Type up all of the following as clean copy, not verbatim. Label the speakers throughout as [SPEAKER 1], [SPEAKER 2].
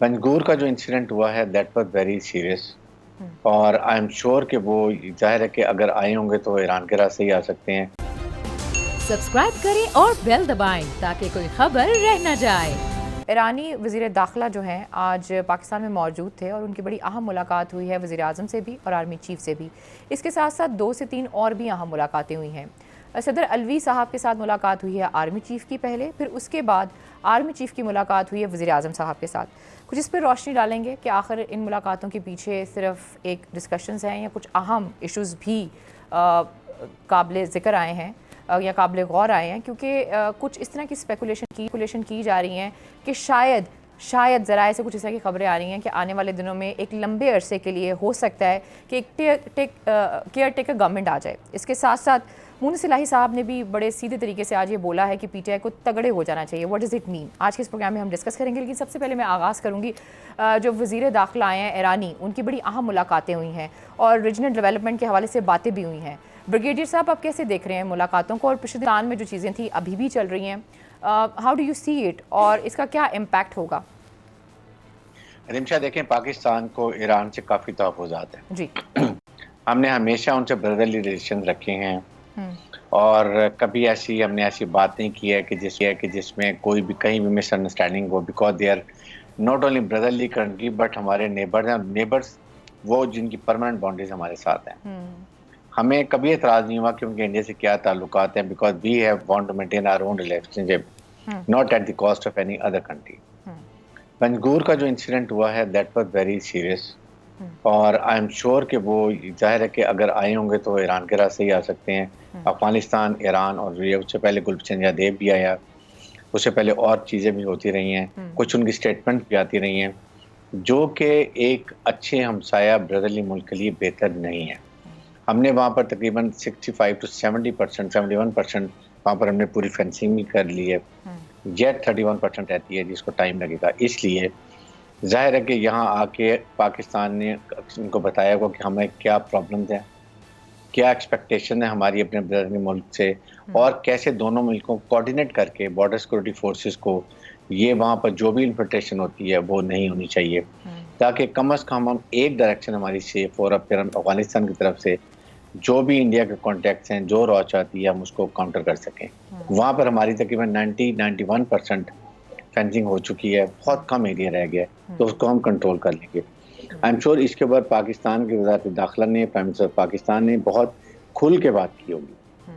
[SPEAKER 1] پنجگور کا جو انسیڈنٹ ہوا ہے دیٹ واز ویری سیریس، اور آئی ایم شیور کہ وہ ظاہر ہے کہ اگر آئے ہوں گے تو ایران کے راستے ہی آ سکتے ہیں۔
[SPEAKER 2] سبسکرائب کریں اور بیل دبائیں تاکہ کوئی خبر رہ نہ جائے۔
[SPEAKER 3] ایرانی وزیر داخلہ جو ہیں آج پاکستان میں موجود تھے اور ان کی بڑی اہم ملاقات ہوئی ہے وزیر اعظم سے بھی اور آرمی چیف سے بھی۔ اس کے ساتھ ساتھ 2 سے 3 اور بھی اہم ملاقاتیں ہوئی ہیں۔ صدر الوی صاحب کے ساتھ ملاقات ہوئی ہے آرمی چیف کی پہلے، پھر اس کے بعد آرمی چیف کی ملاقات ہوئی ہے وزیر اعظم صاحب کے ساتھ۔ کچھ اس پر روشنی ڈالیں گے کہ آخر ان ملاقاتوں کے پیچھے صرف ایک ڈسکشنز ہیں یا کچھ اہم ایشوز بھی قابل ذکر آئے ہیں یا قابل غور آئے ہیں، کیونکہ کچھ اس طرح کی اسپیکولیشن کی جا رہی ہیں کہ شاید ذرائع سے کچھ اس طرح کی خبریں آ رہی ہیں کہ آنے والے دنوں میں ایک لمبے عرصے کے لیے ہو سکتا ہے کہ ایک کیئر ٹیکر گورنمنٹ آ جائے۔ اس کے ساتھ ساتھ مونس الہی صاحب نے بھی بڑے سیدھے طریقے سے آج یہ بولا ہے کہ پی ٹی آئی کو تگڑے ہو جانا چاہیے۔ What does it mean? آج کے اس پروگرام میں ہم ڈسکس کریں گے، لیکن سب سے پہلے میں آغاز کروں گی جو وزیر داخلہ آئے ہیں ایرانی، ان کی بڑی اہم ملاقاتیں ہوئی ہیں اور ریجنل ڈیولپمنٹ کے حوالے سے باتیں بھی ہوئی ہیں۔ بریگیڈیئر صاحب، آپ کیسے دیکھ رہے ہیں ملاقاتوں کو، اور پشتان میں جو چیزیں تھیں ابھی بھی چل رہی ہیں، how do you see it, اور اس کا کیا امپیکٹ ہوگا؟
[SPEAKER 1] رمشا، دیکھیں پاکستان کو ایران سے کافی تحفظات ہیں
[SPEAKER 3] جی،
[SPEAKER 1] ہم نے ہمیشہ ان سے بردرلی ریلیشن رکھے ہیں، اور کبھی ہم نے ایسی بات نہیں کی ہے کہ جس میں کوئی بھی کہیں بھی مس انڈرسٹینڈنگ ہو، because they are not only brotherly country but ہمارے نیبرز ہیں، نیبرز وہ جن کی پرماننٹ باؤنڈریز ہمارے ساتھ ہیں۔ ہمیں کبھی اعتراض نہیں ہوا کہ ان کے انڈیا سے کیا تعلقات ہیں، because we have want to maintain our own relationship not at the cost of any other country. Panjgur کا جو انسیڈنٹ ہوا ہے دیٹ واز ویری سیریس، اور آئی ایم شیور کہ وہ ظاہر ہے کہ اگر آئے ہوں گے تو ایران کے راستے ہی آ سکتے ہیں۔ افغانستان، ایران، اور اس سے پہلے گلبچن یادیب بھی آیا، اس سے پہلے اور چیزیں بھی ہوتی رہی ہیں، کچھ ان کی سٹیٹمنٹ بھی آتی رہی ہیں جو کہ ایک اچھے ہمسایہ بردرلی ملک کے لیے بہتر نہیں ہے۔ ہم نے وہاں پر تقریباً 65 to 70%، 71% وہاں پر ہم نے پوری فینسنگ بھی کر لی ہے، جیٹ 31% رہتی ہے جس کو ٹائم لگے گا۔ اس لیے ظاہر ہے کہ یہاں آ کے پاکستان نے ان کو بتایا ہوگا کہ ہمیں کیا پرابلمز ہیں، کیا ایکسپیکٹیشن ہے ہماری اپنے بردرلی ملک سے، اور کیسے دونوں ملکوں کو کوارڈینیٹ کر کے بارڈر سیکورٹی فورسز کو یہ وہاں پر جو بھی انفلٹریشن ہوتی ہے وہ نہیں ہونی چاہیے، تاکہ کم از کم ہم ایک ڈائریکشن ہماری سیف، اور پھر ہم افغانستان کی طرف سے جو بھی انڈیا کے کانٹیکٹس ہیں، جو را چاہتی ہے، ہم اس کو کاؤنٹر کر سکیں۔ وہاں پر ہماری تقریباً 91% فینسنگ ہو چکی ہے، بہت کم ایریا رہ گیا ہے، تو اس کو ہم کنٹرول کر لیں گے۔ آئی ایم شیور اس کے بعد پاکستان کی وزارت داخلہ نے، پرائم منسٹر پاکستان نے بہت کھل کے بات کی ہوگی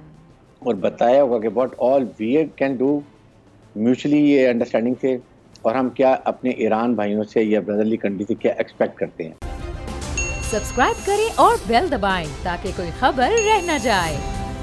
[SPEAKER 1] اور بتایا ہوگا کہ what all we can do mutually یہ انڈرسٹینڈنگ سے، اور ہم کیا اپنے ایران بھائیوں سے یا بردرلی کنٹری سے کیا ایکسپیکٹ کرتے ہیں۔
[SPEAKER 2] سبسکرائب کریں اور بیل دبائیں تاکہ کوئی خبر رہ نہ جائے۔